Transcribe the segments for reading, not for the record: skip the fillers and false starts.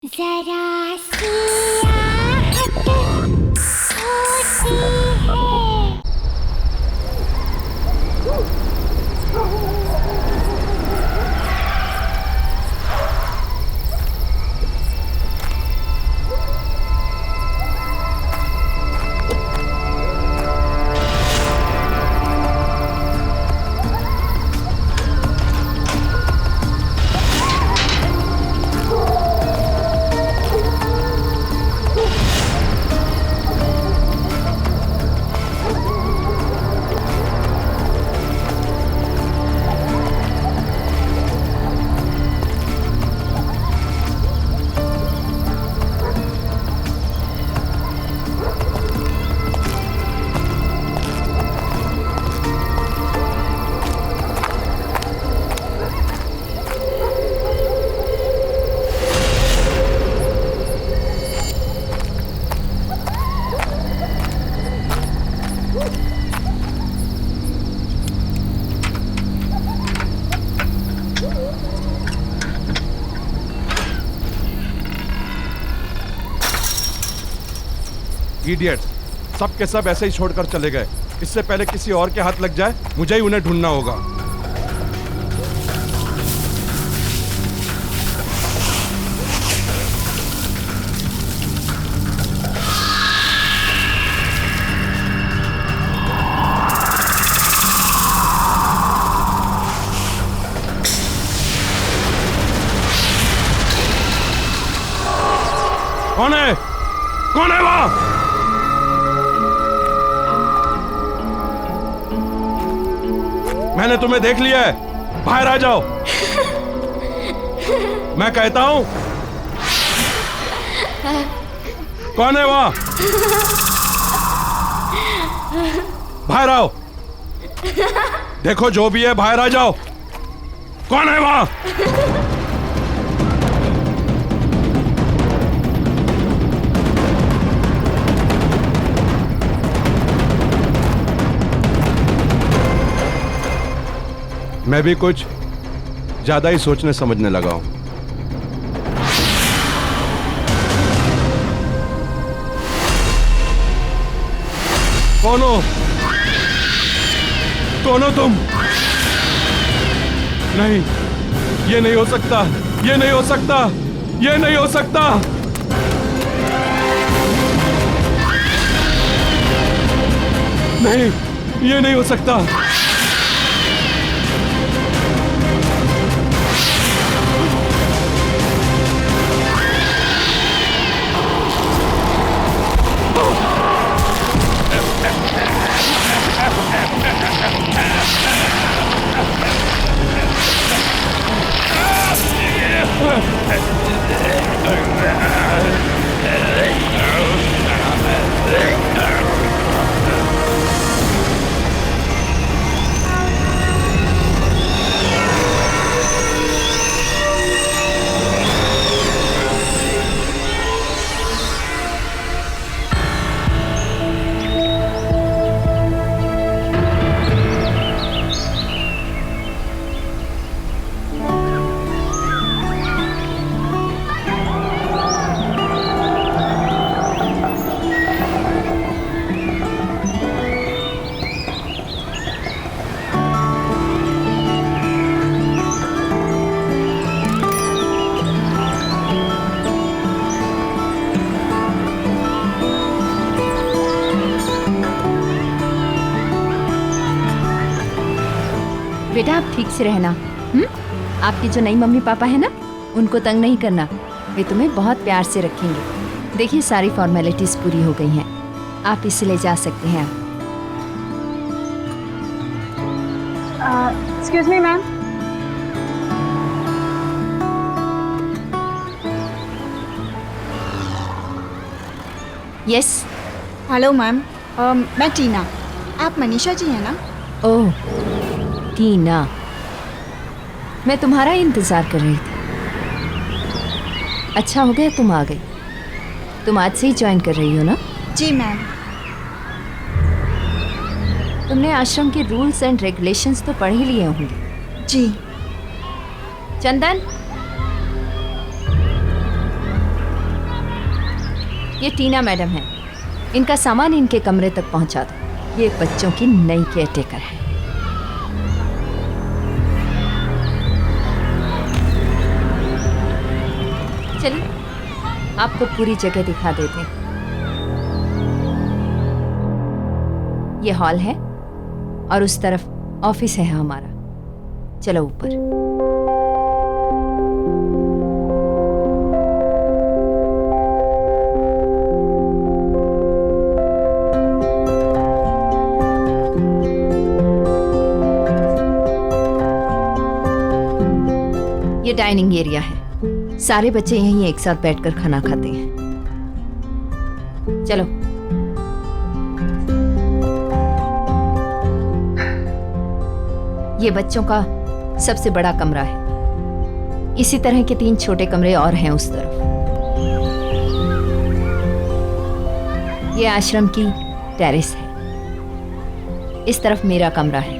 जरा सी आहट होती है। इडियट, सब के सब ऐसे ही छोड़कर चले गए। इससे पहले किसी और के हाथ लग जाए, मुझे ही उन्हें ढूंढना होगा। कौन है? कौन है वहां? मैंने तुम्हें देख लिया है, बाहर आ जाओ। मैं कहता हूं, कौन है वहां? बाहर आओ। देखो जो भी है, बाहर आ जाओ। कौन है वहां? मैं भी कुछ ज्यादा ही सोचने समझने लगा हूं। कौन हो? कौन हो तुम? नहीं, ये नहीं हो सकता, ये नहीं हो सकता, ये नहीं हो सकता। नहीं, ये नहीं हो सकता। बेटा आप ठीक से रहना। आपकी जो नई मम्मी पापा है ना, उनको तंग नहीं करना, वे तुम्हें बहुत प्यार से रखेंगे। देखिए सारी फॉर्मेलिटीज पूरी हो गई हैं, आप इसे ले जा सकते हैं। Excuse me ma'am. Yes. Hello ma'am, मैं टीना। आप मनीषा जी हैं ना? ओह टीना, मैं तुम्हारा ही इंतज़ार कर रही थी। अच्छा हो गया तुम आ गई। तुम आज से ही ज्वाइन कर रही हो ना? जी मैम। तुमने आश्रम के रूल्स एंड रेगुलेशंस तो पढ़ ही लिए होंगे। जी। चंदन, ये टीना मैडम है, इनका सामान इनके कमरे तक पहुंचा दो। ये बच्चों की नई केयरटेकर है। चलिए आपको पूरी जगह दिखा देते हैं। ये हॉल है और उस तरफ ऑफिस है हमारा। चलो ऊपर। ये डाइनिंग एरिया है। सारे बच्चे यहीं एक साथ बैठकर खाना खाते हैं। चलो। ये बच्चों का सबसे बड़ा कमरा है। इसी तरह के 3 छोटे कमरे और हैं उस तरफ। ये आश्रम की टेरेस है। इस तरफ मेरा कमरा है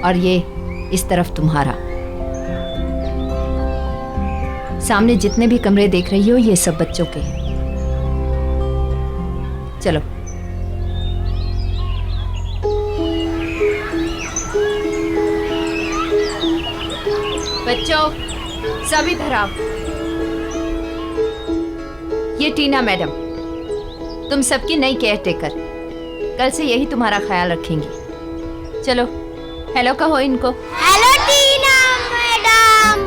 और ये इस तरफ तुम्हारा। सामने जितने भी कमरे देख रही हो ये सब बच्चों के हैं। चलो। बच्चों सब इधर आओ। ये टीना मैडम, तुम सबकी नई केयरटेकर। कल से यही तुम्हारा ख्याल रखेंगी। चलो हेलो कहो इनको। हेलो टीना मैडम।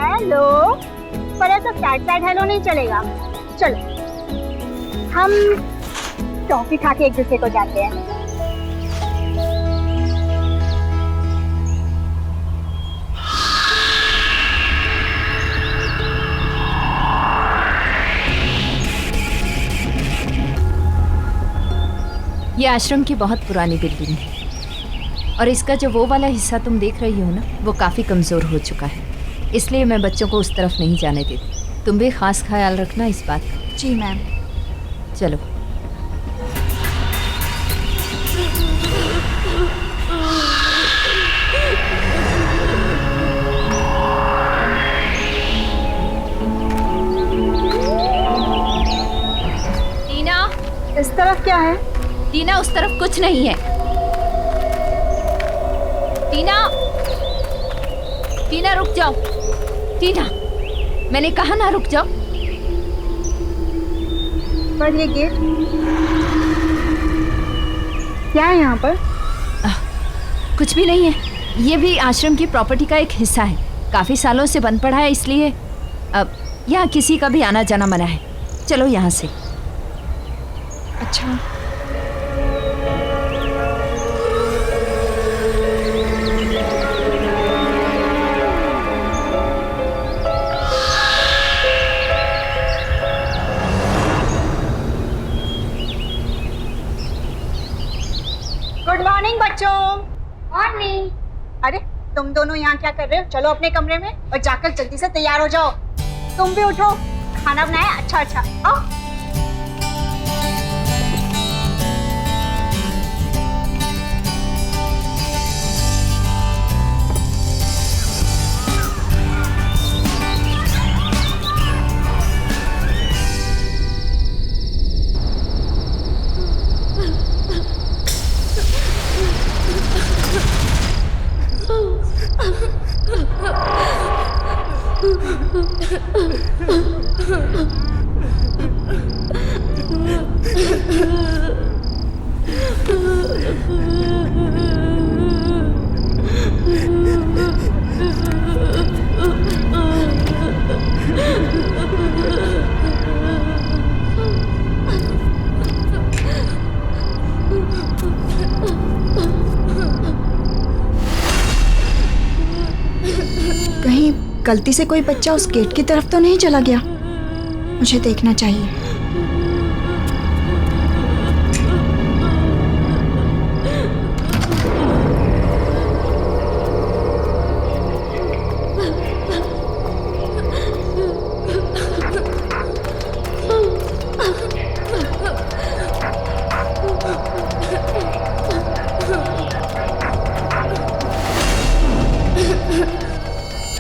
हेलो। पर ऐसा साइड हेलो नहीं चलेगा। चलो हम टॉफी खा के एक दूसरे को जाते हैं। ये आश्रम की बहुत पुरानी बिल्डिंग है और इसका जो वो वाला हिस्सा तुम देख रही हो ना, वो काफ़ी कमज़ोर हो चुका है। इसलिए मैं बच्चों को उस तरफ नहीं जाने देती। तुम भी खास ख्याल रखना इस बात का। जी मैम। चलो। टीना, इस तरफ क्या है? टीना उस तरफ कुछ नहीं है। टीना, टीना रुक जाओ। टीना, मैंने कहा ना रुक जाओ। पर ये गेट क्या है यहाँ पर? कुछ भी नहीं है। ये भी आश्रम की प्रॉपर्टी का एक हिस्सा है। काफी सालों से बंद पड़ा है, इसलिए अब यहाँ किसी का भी आना जाना मना है। चलो यहाँ से। अच्छा। गुड मॉर्निंग बच्चों। मॉर्निंग। अरे तुम दोनों यहाँ क्या कर रहे हो? चलो अपने कमरे में और जाकर जल्दी से तैयार हो जाओ। तुम भी उठो, खाना बनाया अच्छा अच्छा। आओ। कहीं गलती से कोई बच्चा उस गेट की तरफ तो नहीं चला गया? मुझे देखना चाहिए।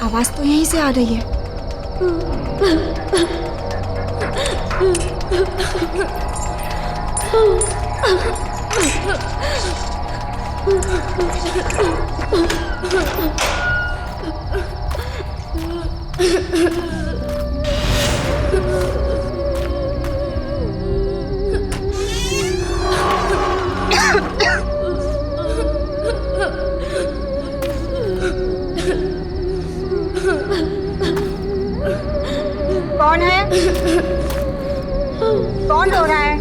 आवाज तो यहीं से आ रही है। कौन है? कौन रो रहा है?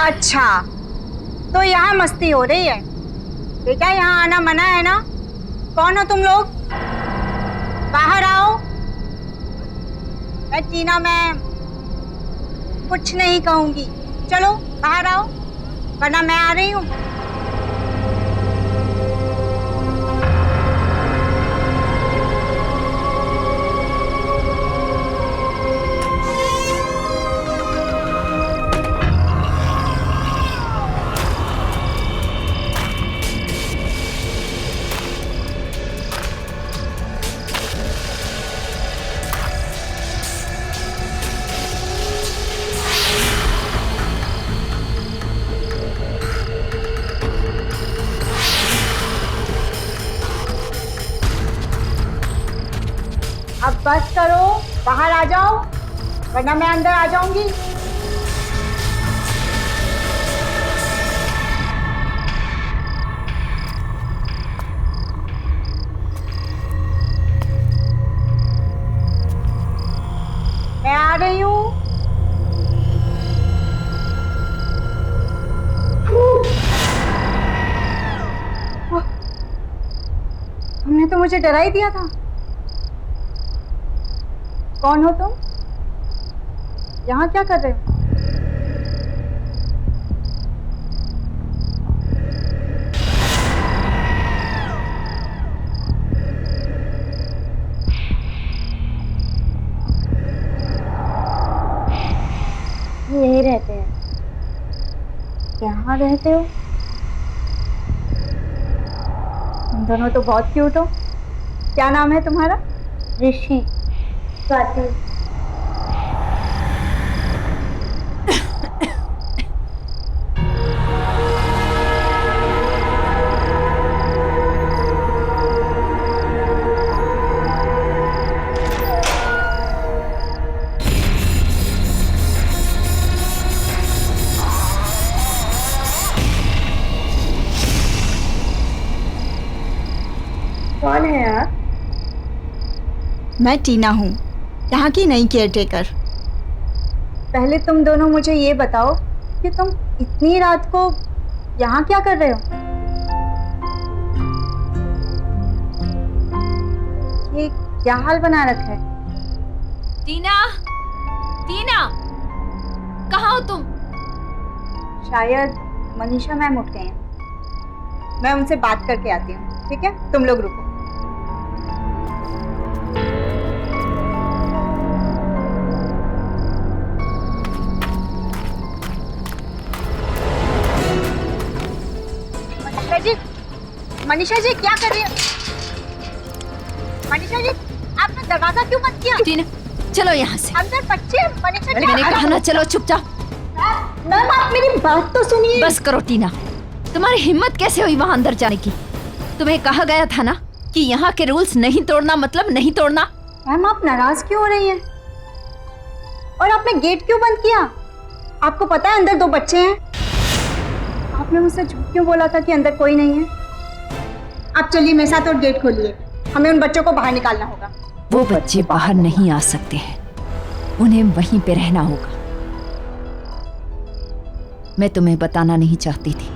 अच्छा, तो यहाँ मस्ती हो रही है बेटा, यहाँ आना मना है ना? कौन हो तुम लोग? बाहर आओ। मैं टीना मैम कुछ नहीं कहूंगी, चलो बाहर आओ वरना मैं आ रही हूँ। अब बस करो, बाहर आ जाओ वरना मैं अंदर आ जाऊंगी। मैं आ रही हूँ। तुमने तो मुझे डरा ही दिया था। कौन हो तुम? यहाँ क्या कर रहे हो? यहीं रहते हैं। यहाँ रहते हो? तुम दोनों तो बहुत क्यूट हो। क्या नाम है तुम्हारा? ऋषि। स्वाति। कौन है आप? मैं टीना हूँ, यहाँ की नई केयरटेकर। पहले तुम दोनों मुझे ये बताओ कि तुम इतनी रात को यहाँ क्या कर रहे हो? ये क्या हाल बना रखा है? टीना, टीना, कहाँ हो तुम? शायद मनीषा मैम उठ गए हैं। मैं उनसे बात करके आती हूँ, ठीक है? तुम लोग रुको। मनीषा जी क्या कर रही है? मनीषा जी आपने दरवाजा क्यों बंद किया? टीना, चलो यहाँ से। अंदर बच्चे। मनीषा जी मैंने कहा ना चलो चुपचाप। मैम आप मेरी बात तो सुनिए। बस करो टीना, तुम्हारी हिम्मत कैसे हुई वहां अंदर जाने की? तुम्हें कहा गया था ना कि यहाँ के रूल्स नहीं तोड़ना मतलब नहीं तोड़ना। मैम आप नाराज क्यों हो रही हैं? और आपने गेट क्यों बंद किया? आपको पता है अंदर 2 बच्चे हैं। आपने मुझसे झूठ क्यों बोला था कि अंदर कोई नहीं है? आप चलिए मेरे साथ और गेट खोलिए, हमें उन बच्चों को बाहर निकालना होगा। वो बच्चे बाहर नहीं आ सकते हैं, उन्हें वहीं पे रहना होगा। मैं तुम्हें बताना नहीं चाहती थी,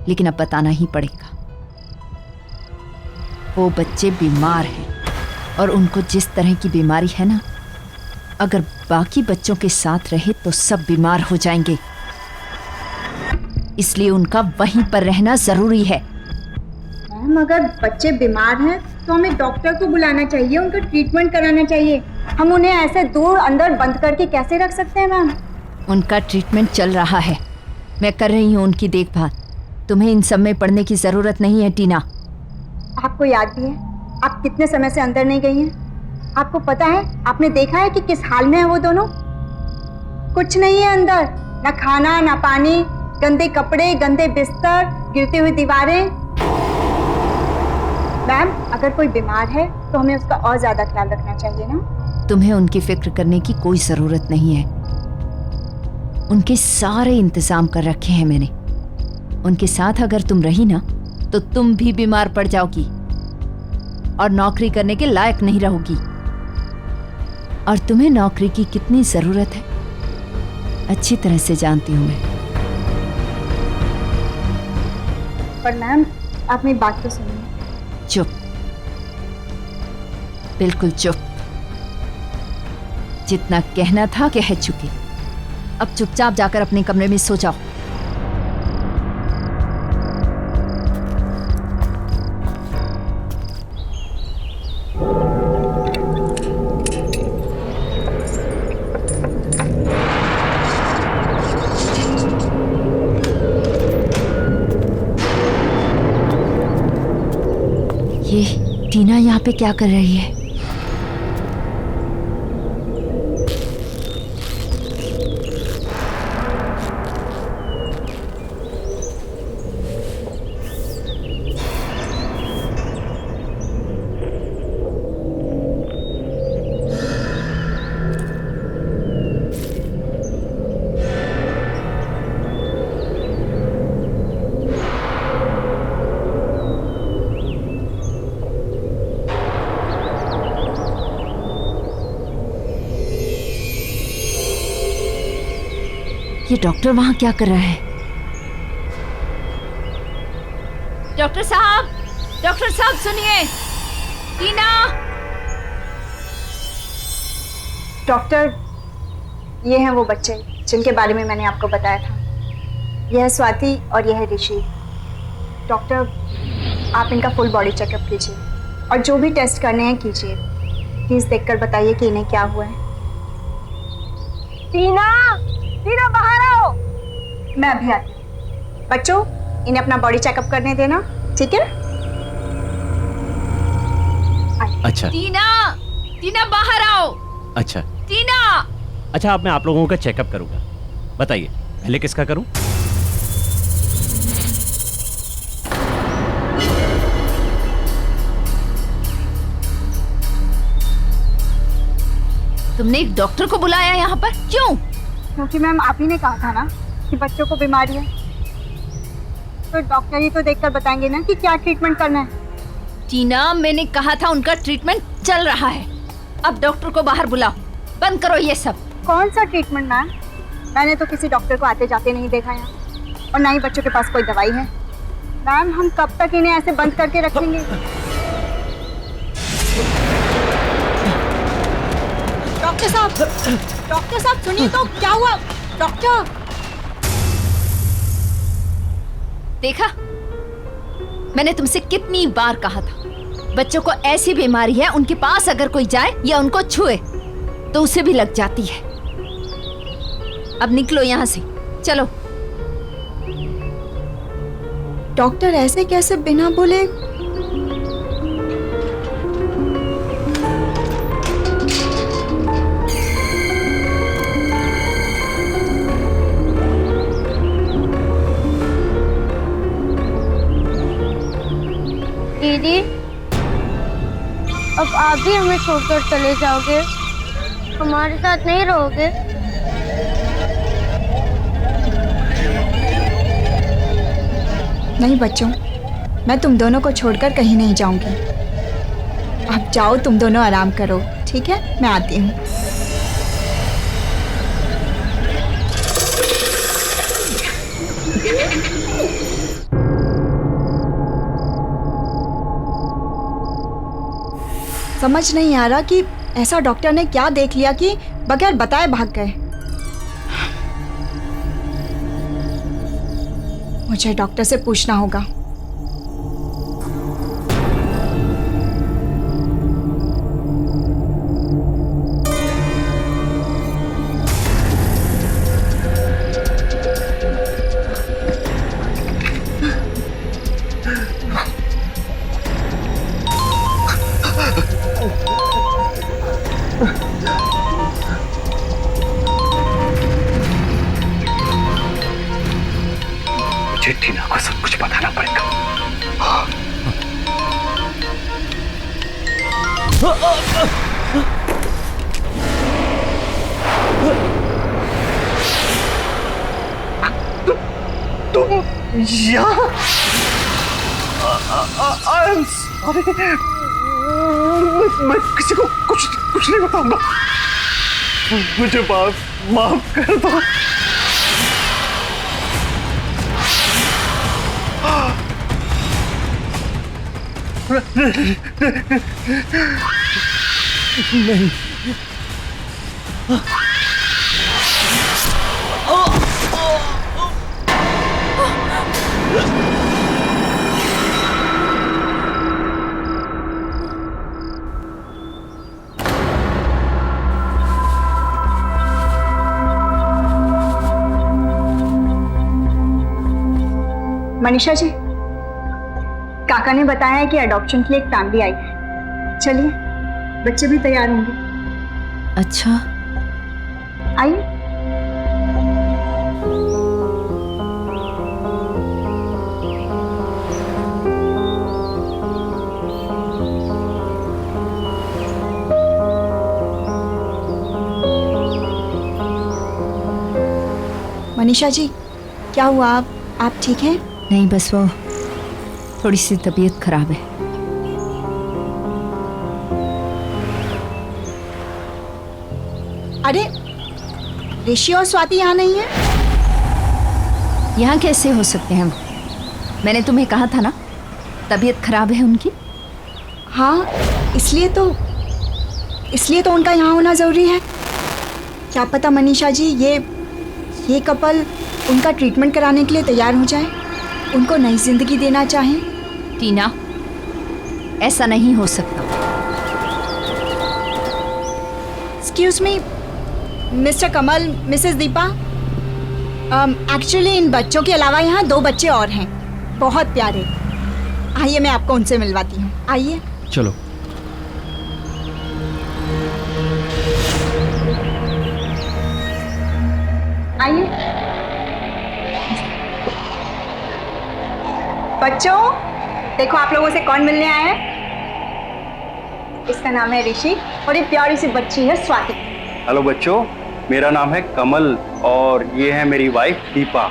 लेकिन अब बताना ही पड़ेगा। वो बच्चे बीमार हैं और उनको जिस तरह की बीमारी है ना, अगर बाकी बच्चों के साथ रहे तो सब बीमार हो जाएंगे। इसलिए उनका वहीं पर रहना जरूरी है। मैम अगर बच्चे बीमार हैं तो हमें डॉक्टर को बुलाना चाहिए, उनका ट्रीटमेंट कराना चाहिए। हम उन्हें ऐसे दूर अंदर बंद करके कैसे रख सकते हैं मैम? उनका ट्रीटमेंट चल रहा है, मैं कर रही हूँ उनकी देखभाल। तुम्हें इन सब में पड़ने की जरूरत नहीं है टीना। आपको याद भी है आप कितने समय से अंदर नहीं गई हैं? आपको पता है, आपने देखा है कि किस हाल में है वो दोनों? कुछ नहीं है अंदर, ना खाना ना पानी, गंदे कपड़े, गंदे बिस्तर, गिरती हुई दीवारें। मैम, अगर कोई बीमार है तो हमें उसका और ज्यादा ख्याल रखना चाहिए ना? तुम्हें उनकी फिक्र करने की कोई जरूरत नहीं है। उनके सारे इंतजाम कर रखे हैं मैंने। उनके साथ अगर तुम रही ना तो तुम भी बीमार पड़ जाओगी और नौकरी करने के लायक नहीं रहोगी। और तुम्हें नौकरी की कितनी जरूरत है अच्छी तरह से जानती हूं मैं। पर मैम, आप मेरी बात तो सुनिए। चुप, बिल्कुल चुप। जितना कहना था कह चुकी। अब चुपचाप जाकर अपने कमरे में सो जाओ। ये टीना यहाँ पे क्या कर रही है? ये डॉक्टर वहां क्या कर रहा है? डॉक्टर साहब सुनिए। टीना! डॉक्टर, ये हैं वो बच्चे जिनके बारे में मैंने आपको बताया था। यह है स्वाति और यह है ऋषि। डॉक्टर, आप इनका फुल बॉडी चेकअप कीजिए और जो भी टेस्ट करने हैं कीजिए। प्लीज देखकर बताइए कि इन्हें क्या हुआ है। टीना बाहर आओ। मैं अभी आती हूँ। बच्चों, इन्हें अपना बॉडी चेकअप करने देना, ठीक है? अच्छा। टीना बाहर आओ। अच्छा। टीना! अच्छा, अब मैं आप लोगों का चेकअप करूंगा। बताइए, पहले किसका करूं? तुमने एक डॉक्टर को बुलाया यहाँ पर, क्यों? क्योंकि मैम, आप ही ने कहा था ना कि बच्चों को बीमारी है, तो डॉक्टर ही तो देखकर बताएंगे ना कि क्या ट्रीटमेंट करना है। टीना, मैंने कहा था उनका ट्रीटमेंट चल रहा है। अब डॉक्टर को बाहर बुलाओ, बंद करो ये सब। कौन सा ट्रीटमेंट मैम? मैंने तो किसी डॉक्टर को आते जाते नहीं देखा यहाँ, और ना ही बच्चों के पास कोई दवाई है। मैम, हम कब तक इन्हें ऐसे बंद करके रखेंगे? डॉक्टर साहब सुनिए तो, क्या हुआ? डॉक्टर! देखा, मैंने तुमसे कितनी बार कहा था, बच्चों को ऐसी बीमारी है, उनके पास अगर कोई जाए या उनको छुए तो उसे भी लग जाती है। अब निकलो यहाँ से, चलो। डॉक्टर ऐसे कैसे बिना बोले? दीदी, अब आप भी हमें छोड़कर चले जाओगे? हमारे साथ नहीं रहोगे? नहीं बच्चों, मैं तुम दोनों को छोड़कर कहीं नहीं जाऊंगी। अब जाओ, तुम दोनों आराम करो, ठीक है? मैं आती हूँ। समझ नहीं आ रहा कि ऐसा डॉक्टर ने क्या देख लिया कि बगैर बताए भाग गए। मुझे डॉक्टर से पूछना होगा। बताना पड़ेगा। तुम यहाँ? मैं किसी को कुछ नहीं बताऊंगा। मुझे माफ कर दो। नहीं। मनीषा जी, काका ने बताया है कि अडॉप्शन के लिए एक फैमिली आई है। चलिए, बच्चे भी तैयार होंगे। अच्छा, आइए। मनीषा जी, क्या हुआ? आप ठीक हैं? नहीं, बस वो थोड़ी सी तबीयत खराब है। अरे, ऋषि और स्वाति यहाँ नहीं है? यहाँ कैसे हो सकते हैं? मैंने तुम्हें कहा था ना, तबीयत खराब है उनकी। हाँ, इसलिए तो उनका यहाँ होना ज़रूरी है। क्या पता मनीषा जी, ये कपल उनका ट्रीटमेंट कराने के लिए तैयार हो जाए, उनको नई जिंदगी देना चाहें। टीना, ऐसा नहीं हो सकता। Excuse me, mister Kamal, Mrs Deepa, actually in बच्चों के अलावा यहाँ 2 बच्चे और हैं, बहुत प्यारे। आइए, मैं आपको उनसे मिलवाती हूँ। आइए। चलो। आइए। बच्चों, देखो आप लोगों से कौन मिलने आया है। इसका नाम है ऋषि और ये प्यारी सी बच्ची है स्वाति। हेलो बच्चों, मेरा नाम है कमल और ये है मेरी वाइफ दीपा।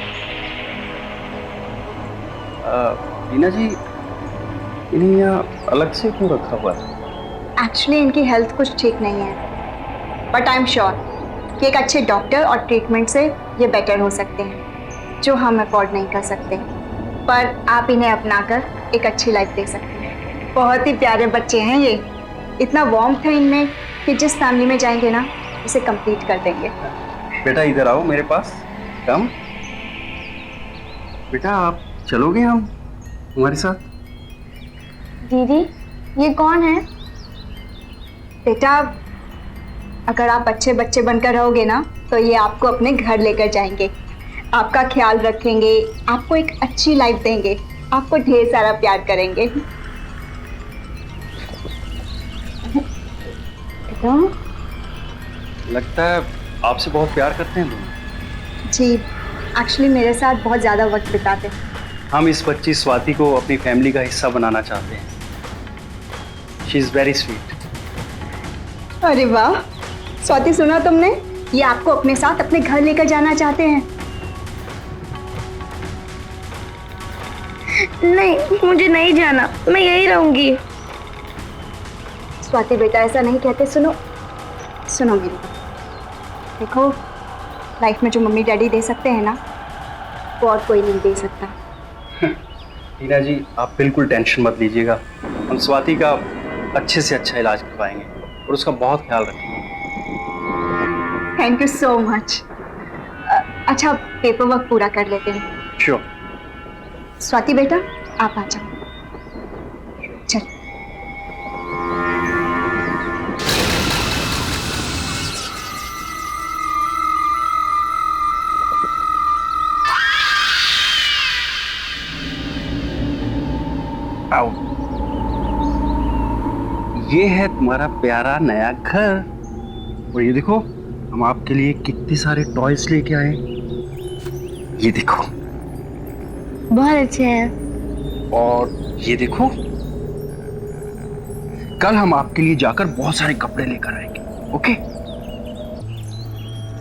टीना जी, इन्हें यहाँ अलग से क्यों रखा हुआ है? एक्चुअली इनकी हेल्थ कुछ ठीक नहीं है, बट आई एम श्योर कि एक अच्छे डॉक्टर और ट्रीटमेंट से ये बेटर हो सकते हैं, जो हम अफोर्ड नहीं कर सकते। पर आप इन्हें अपनाकर एक अच्छी लाइफ दे सकते हैं। बहुत ही प्यारे बच्चे हैं ये, इतना वार्मथ है इनमें कि जिस फैमिली में जाएंगे ना, उसे कंप्लीट कर देंगे। बेटा इधर आओ मेरे पास, कम। बेटा आप चलोगे हम हमारे साथ? दीदी, ये कौन है? बेटा, अगर आप अच्छे बच्चे बनकर रहोगे ना, तो ये आपको अपने घर लेकर जाएंगे, आपका ख्याल रखेंगे, आपको एक अच्छी लाइफ देंगे, आपको ढेर सारा प्यार करेंगे। लगता है आपसे बहुत प्यार करते हैं दोनों। जी, एक्चुअली मेरे साथ बहुत ज़्यादा वक्त बिताते हैं। हम इस बच्ची स्वाति को अपनी फैमिली का हिस्सा बनाना चाहते हैं। She is very sweet. अरे वाह स्वाति, सुना तुमने? ये आपको अपने साथ अपने घर लेकर जाना चाहते हैं। नहीं, मुझे नहीं जाना, मैं यहीं रहूंगी। स्वाति बेटा, ऐसा नहीं कहते। सुनो सुनो मेरी बात। देखो, लाइफ में जो मम्मी डैडी दे सकते हैं ना, वो और कोई नहीं दे सकता। टीना जी, आप बिल्कुल टेंशन मत लीजिएगा। हम स्वाति का अच्छे से अच्छा इलाज करवाएंगे और उसका बहुत ख्याल रखेंगे। Thank you so much. अच्छा, पेपर वर्क पूरा कर लेते हैं। श्योर। स्वाति बेटा, आप आ जाओ। चल। आओ। ये है तुम्हारा प्यारा नया घर, और ये देखो हम आपके लिए कितने सारे टॉयज लेके आए। ये देखो। बहुत अच्छे हैं। और ये देखो, कल हम आपके लिए जाकर बहुत सारे कपड़े लेकर आएंगे। ओके?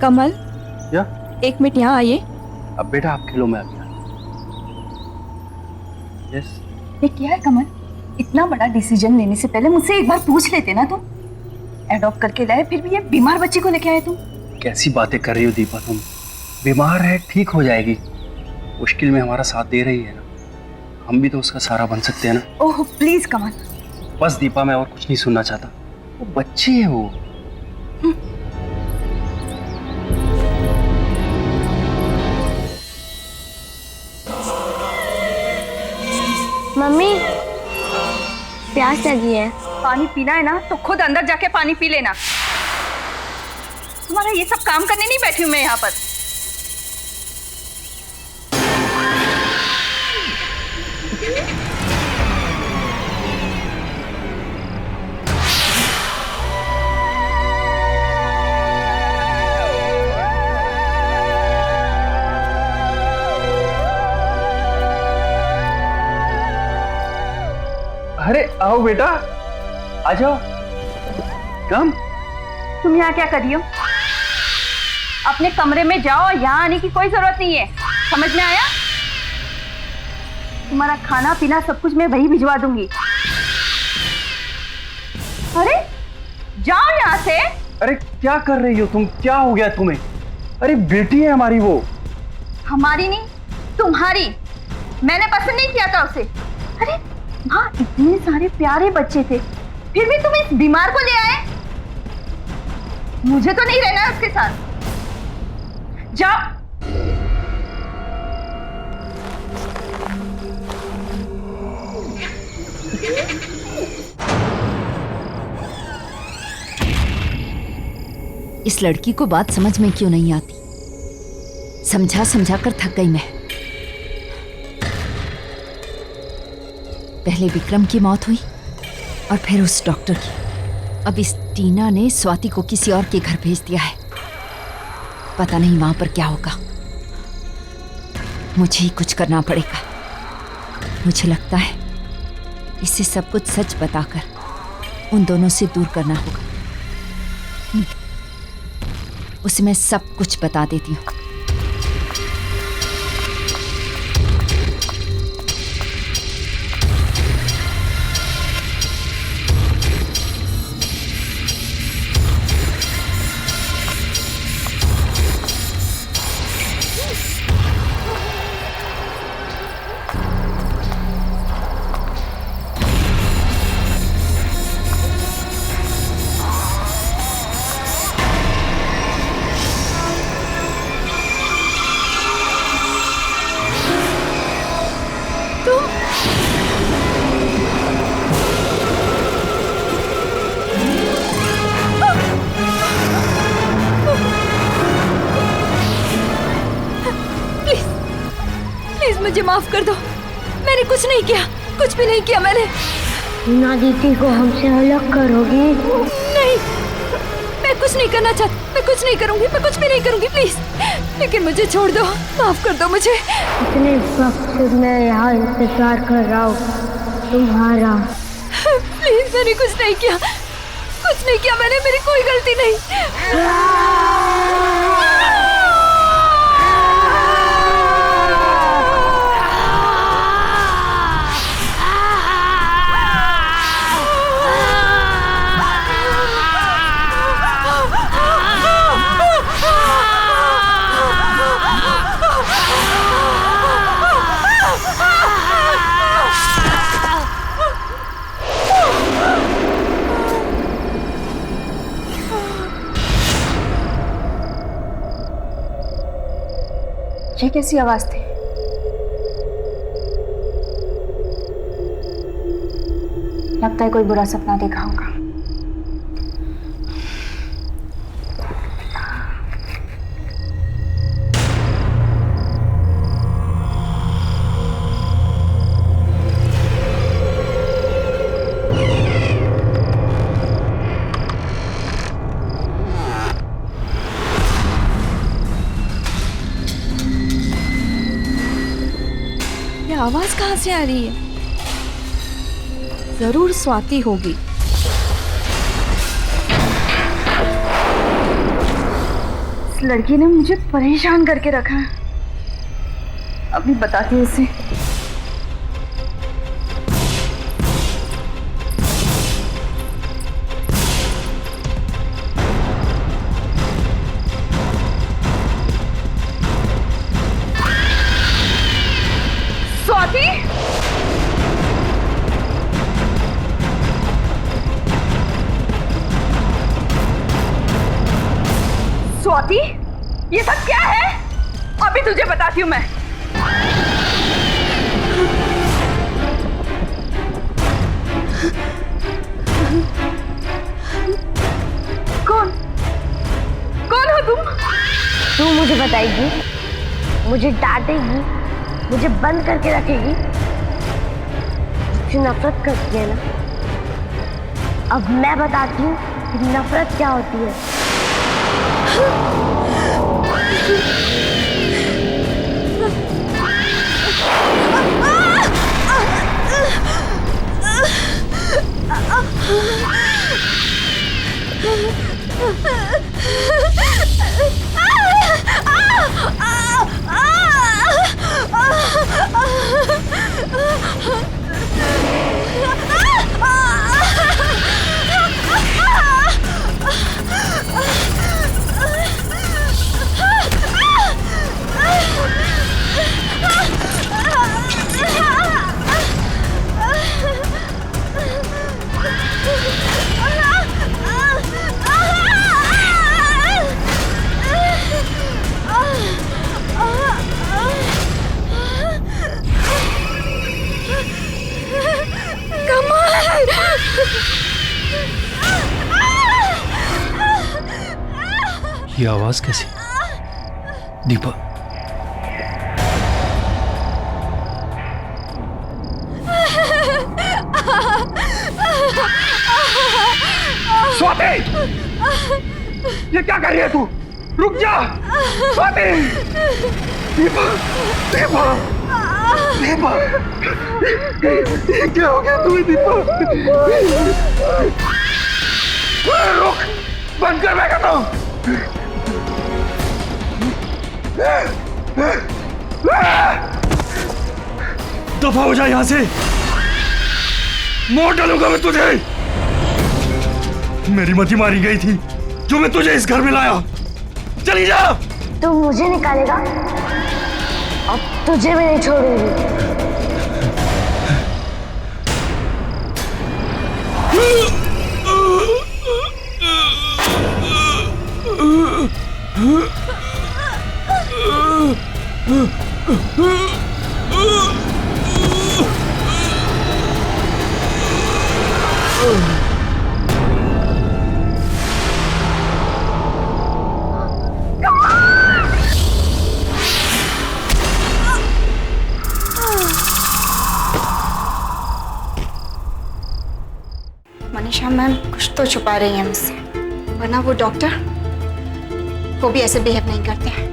कमल, या 1 मिनट यहाँ आइए। अब बेटा आप खेलो, मैं अभी आता हूं। यस। ये क्या है कमल? इतना बड़ा डिसीजन लेने से पहले मुझसे एक बार पूछ लेते ना तुम। एडॉप्ट करके लाए, फिर भी ये बीमार बच्चे को लेके आए तुम। कैसी बातें कर रही हो दीपा तुम? बीमार है, ठीक हो जाएगी। मुश्किल में हमारा साथ दे रही है ना, हम भी तो उसका सहारा बन सकते हैं ना। ओह प्लीज कमल। बस दीपा, मैं और कुछ नहीं सुनना चाहता। वो बच्चे है वो। मम्मी प्यास लगी है। पानी पीना है ना तो खुद अंदर जाके पानी पी लेना। तुम्हारा ये सब काम करने नहीं बैठी हूं मैं यहाँ पर। अरे आओ बेटा, आ जाओ। कम। तुम यहाँ क्या कर रही हो? अपने कमरे में जाओ, यहाँ आने की कोई जरूरत नहीं है। समझ में आया? तुम्हारा खाना पीना सब कुछ मैं वही भिजवा दूंगी। अरे जाओ यहाँ से। अरे क्या कर रही हो तुम? क्या हो गया तुम्हें? अरे बेटी है हमारी वो। हमारी नहीं, तुम्हारी। मैंने पसंद नहीं किया था उसे। अरे वहाँ इतने सारे प्यारे बच्चे थे, फिर भी तुम इस बीमार को ले आए। मुझे तो नहीं रहना है उसके साथ। जाओ। इस लड़की को बात समझ में क्यों नहीं आती? समझा समझा कर थक गई मैं। पहले विक्रम की मौत हुई और फिर उस डॉक्टर की। अब इस टीना ने स्वाति को किसी और के घर भेज दिया है। पता नहीं वहां पर क्या होगा। मुझे ही कुछ करना पड़ेगा। मुझे लगता है इसे सब कुछ सच बताकर उन दोनों से दूर करना होगा। उसे मैं सब कुछ बता देती हूँ। मुझे माफ कर दो। मैंने कुछ नहीं किया, कुछ भी नहीं किया मैंने। टीना दीदी को हमसे अलग करोगी? नहीं, मैं कुछ नहीं करना चाहती। मैं कुछ नहीं करूंगी, मैं कुछ भी नहीं करूंगी, प्लीज। लेकिन मुझे छोड़ दो, माफ कर दो मुझे। इतने वक्त से मैं यहाँ इंतजार कर रहा हूँ तुम्हारा। प्लीज, मैंने कुछ नहीं किया, कुछ नहीं किया मैंने। मेरी कोई गलती नहीं। ये कैसी आवाज थी? लगता है कोई बुरा सपना देखा होगा। आवाज कहाँ से आ रही है? जरूर स्वाति होगी। इस लड़की ने मुझे परेशान करके रखा है। अभी बताती हूँ उसे। स्वाति, स्वाति, ये सब क्या है? अभी तुझे बताती हूँ मैं। कौन कौन हो तुम? तू मुझे बताएगी, मुझे डांटेगी, मुझे बंद करके रखेगी? मुझसे नफरत करती है ना? अब मैं बताती हूँ कि नफरत क्या होती है। ये आवाज कैसी? दीपा, स्वाति, ये क्या कर रही है तू? रुक जा स्वाति। दीपा, दीपा, दीपा, ये क्या हो गया तुम्हें दीपा? रुक, बंद कर, मैं कहता हूँ। दफा हो जा यहां से, मोड़ डालूंगा मैं तुझे। मेरी मती मारी गई थी जो मैं तुझे इस घर में लाया। चली जा। तू मुझे निकालेगा और तुझे भी नहीं छोड़ूंगी। मनीषा मैम कुछ तो छुपा रही है मुझसे, वरना वो डॉक्टर वो भी ऐसे बिहेव नहीं करते हैं।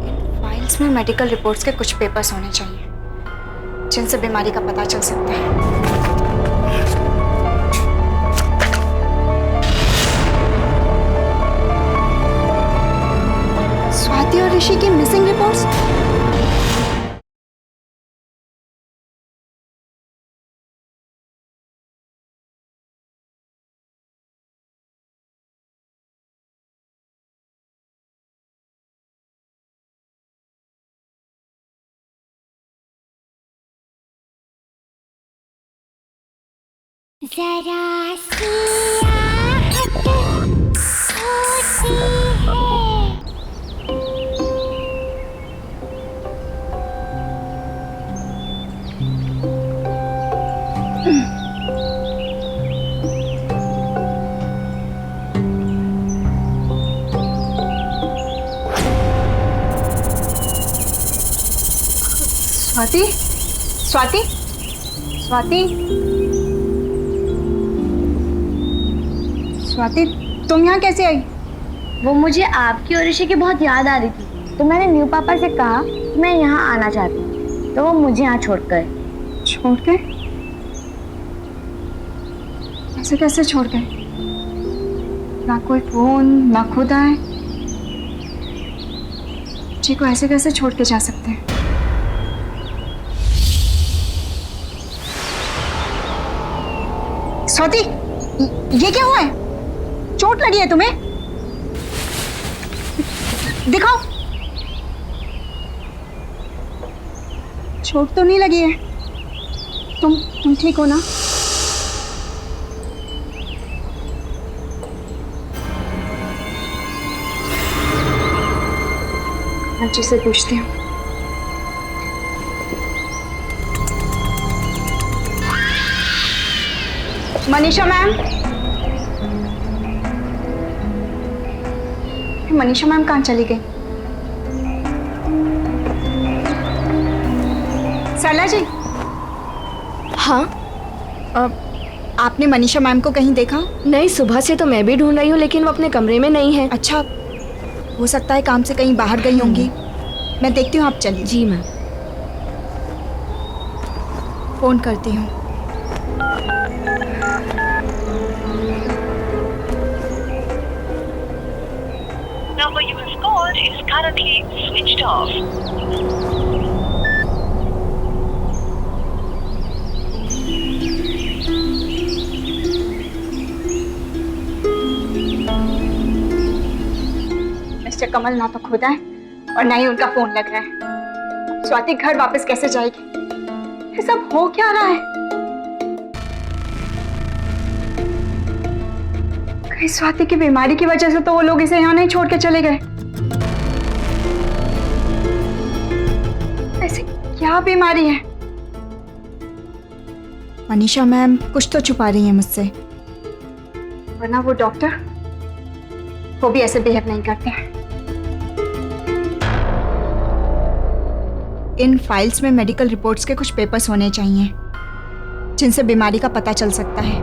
इन फाइल्स में मेडिकल रिपोर्ट्स के कुछ पेपर्स होने चाहिए जिनसे बीमारी का पता चल सकता है। स्वाति और ऋषि की मिसिंग रिपोर्ट्स। जरा सी आहट होती है। स्वाति, स्वाति, स्वाति, स्वाति, तुम यहाँ कैसे आई? वो मुझे आपकी और ऋषि की बहुत याद आ रही थी, तो मैंने न्यू पापा से कहा कि मैं यहाँ आना चाहती हूँ। तो वो मुझे यहाँ छोड़ गए। छोड़ गए? ऐसे कैसे छोड़ गए? ना कोई फोन, ना खुद आए। जी को ऐसे कैसे छोड़ के जा सकते हैं? स्वाति, ये क्या हुआ है? चोट लगी है तुम्हें? दिखाओ। चोट तो नहीं लगी है। तुम ठीक हो ना? अच्छे से पूछती हूँ। मनीषा मैम, मनीषा मैम कहाँ चली गई? सरला जी। हाँ, आपने मनीषा मैम को कहीं देखा? नहीं, सुबह से तो मैं भी ढूंढ रही हूँ लेकिन वो अपने कमरे में नहीं है। अच्छा, हो सकता है काम से कहीं बाहर गई होंगी। मैं देखती हूँ, आप चलिए। जी मैम। फोन करती हूँ। Number you have called is currently switched off. Mister Kamal ना तो खुद आए और ना ही उनका फोन लग रहा है। स्वाति घर वापस कैसे जाएगी? ये सब हो क्या रहा है? कहीं स्वाति की बीमारी की वजह से तो वो लोग इसे यहाँ नहीं छोड़ के चले गए। ऐसी क्या बीमारी है? मनीषा मैम कुछ तो छुपा रही है मुझसे, वरना वो डॉक्टर वो भी ऐसे बिहेव नहीं करते हैं। इन फाइल्स में मेडिकल रिपोर्ट्स के कुछ पेपर्स होने चाहिए जिनसे बीमारी का पता चल सकता है।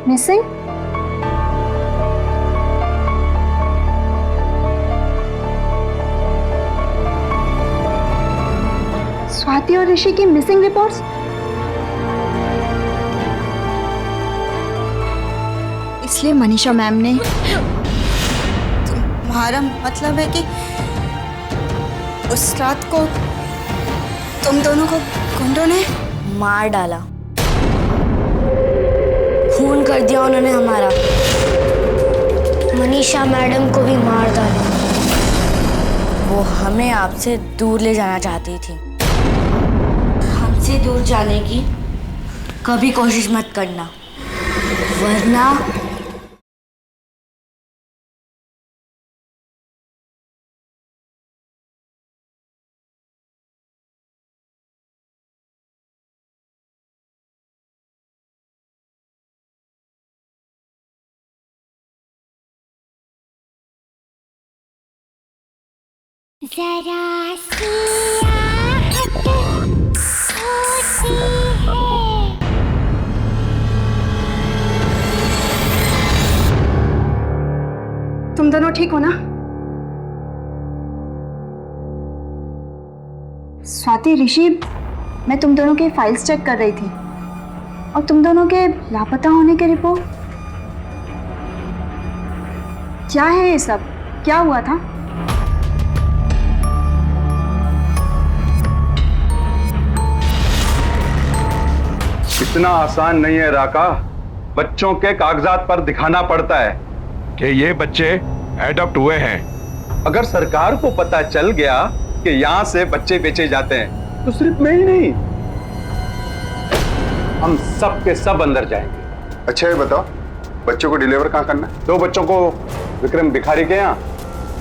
मिसिंग? स्वाति और ऋषि की मिसिंग रिपोर्ट्स? इसलिए मनीषा मैम ने, तुम्हारा मतलब है कि उस रात को तुम दोनों को गुंडों ने मार डाला, खून कर दिया उन्होंने हमारा। मनीषा मैडम को भी मार डाला। वो हमें आपसे दूर ले जाना चाहती थी। हमसे दूर जाने की कभी कोशिश मत करना, वरना जरा सी आहट होती है। तुम दोनों ठीक हो ना? स्वाति, ऋषि, मैं तुम दोनों के फाइल्स चेक कर रही थी और तुम दोनों के लापता होने के रिपोर्ट। क्या है ये सब? क्या हुआ था? इतना आसान नहीं है राका। बच्चों के कागजात पर दिखाना पड़ता है कि ये बच्चे एडॉप्ट हुए हैं। अगर सरकार को पता चल गया कि यहाँ से बच्चे बेचे जाते हैं तो सिर्फ मैं ही नहीं, हम सब के सब अंदर जाएंगे। अच्छा ये बताओ, बच्चों को डिलीवर कहाँ करना है? 2 बच्चों को विक्रम भिखारी के यहाँ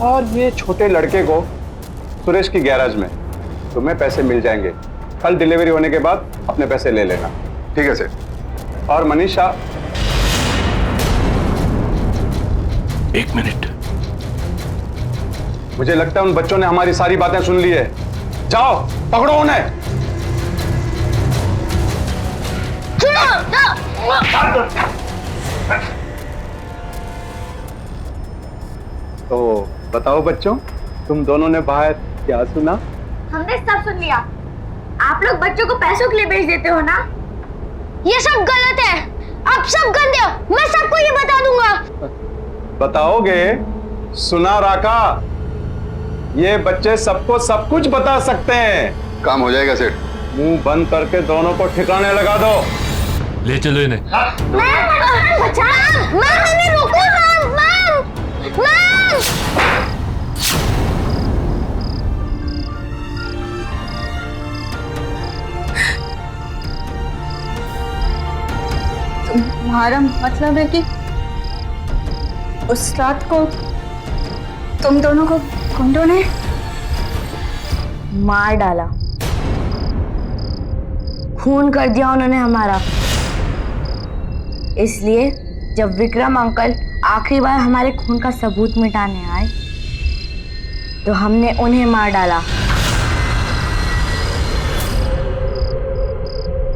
और ये छोटे लड़के को सुरेश की गैराज में। तुम्हें पैसे मिल जाएंगे। कल डिलीवरी होने के बाद अपने पैसे ले लेना। ठीक है सर। और मनीषा, 1 मिनट। मुझे लगता है उन बच्चों ने हमारी सारी बातें सुन ली है। जाओ पकड़ो उन्हें। तो बताओ बच्चों, तुम दोनों ने बाहर क्या सुना? हमने सब सुन लिया। आप लोग बच्चों को पैसों के लिए बेच देते हो ना? ये सब गलत है। आप सब गंदे हो। मैं सबको ये बता दूंगा। बताओगे? सुना राका, ये बच्चे सबको सब कुछ बता सकते हैं। काम हो जाएगा सेठ। मुंह बंद करके दोनों को ठिकाने लगा दो। ले चलो इन्हें। मैंने रोको मैम। तुम्हारा मतलब है कि उस रात को तुम दोनों को गुंडों ने मार डाला, खून कर दिया उन्होंने हमारा। इसलिए जब विक्रम अंकल आखिरी बार हमारे खून का सबूत मिटाने आए तो हमने उन्हें मार डाला।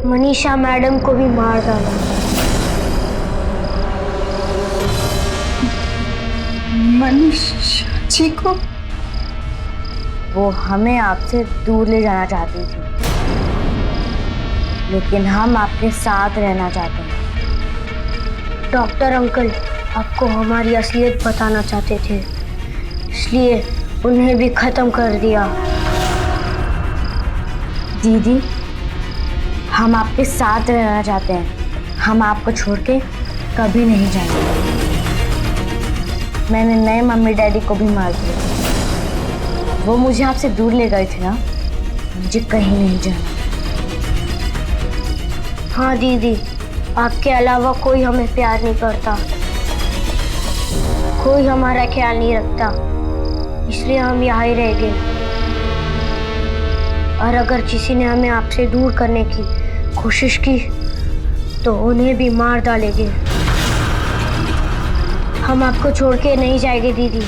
मनीषा मैडम को भी मार डाला। मनीषा जी को? वो हमें आपसे दूर ले जाना चाहती थी, लेकिन हम आपके साथ रहना चाहते हैं। डॉक्टर अंकल आपको हमारी असलियत बताना चाहते थे, इसलिए उन्हें भी खत्म कर दिया। दीदी, हम आपके साथ रहना चाहते हैं। हम आपको छोड़ के कभी नहीं जाएंगे। मैंने नए मम्मी डैडी को भी मार दिया। वो मुझे आपसे दूर ले गए थे ना, मुझे कहीं नहीं जाना। हाँ दीदी, आपके अलावा कोई हमें प्यार नहीं करता, कोई हमारा ख्याल नहीं रखता, इसलिए हम यहाँ ही रह गए। और अगर किसी ने हमें आपसे दूर करने की कोशिश की तो उन्हें भी मार डालेंगे। हम आपको छोड़ के नहीं जाएंगे दीदी।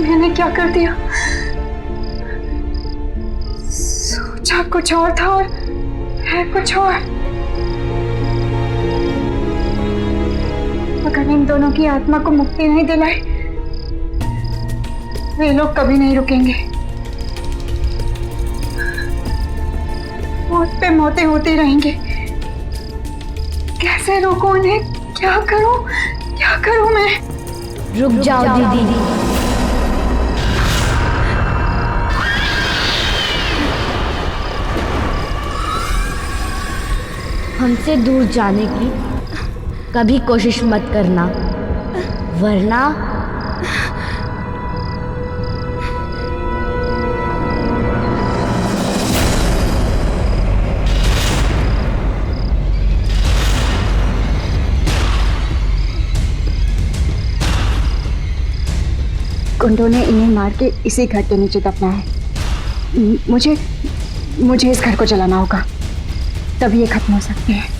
मैंने क्या कर दिया? सोचा कुछ और था और है कुछ और। अगर इन दोनों की आत्मा को मुक्ति नहीं दिलाई, वे लोग कभी नहीं रुकेंगे। मौत पे मौतें होती रहेंगी। कैसे रोकूं उन्हें? क्या करूं मैं? रुक जाओ दीदी। हमसे दूर जाने की कभी कोशिश मत करना, वरना गुंडों ने इन्हें मार के इसी घर के नीचे दफना है। मुझे इस घर को जलाना होगा, तभी ये खत्म हो सकती है।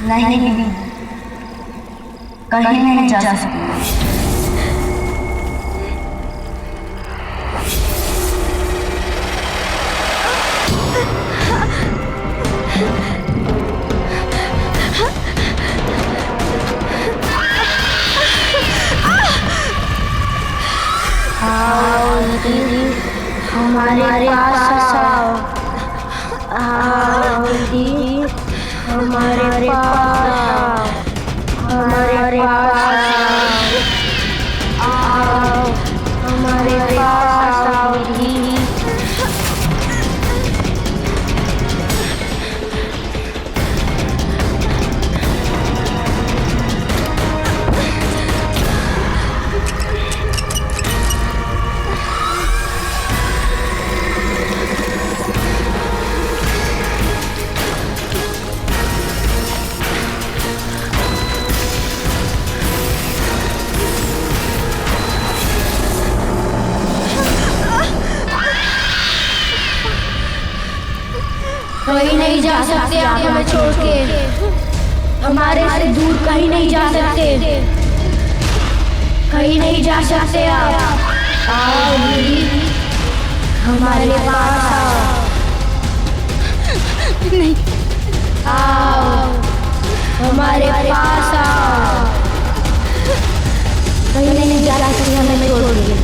नहीं दीदी, कहीं नहीं जा सकती। आओ दीदी, हमारे पास आओ। आओ दीदी, हमारे पास आओ। हमारे पास आओ। कहीं नहीं जा सकते आप हमें छोड़ के, हमारे से दूर कहीं नहीं जा सकते, कहीं नहीं जा सकते आप। आओ दीदी, हमारे पास आओ। नहीं, आओ हमारे पास आओ। कहीं नहीं जा सकते हमें छोड़ के।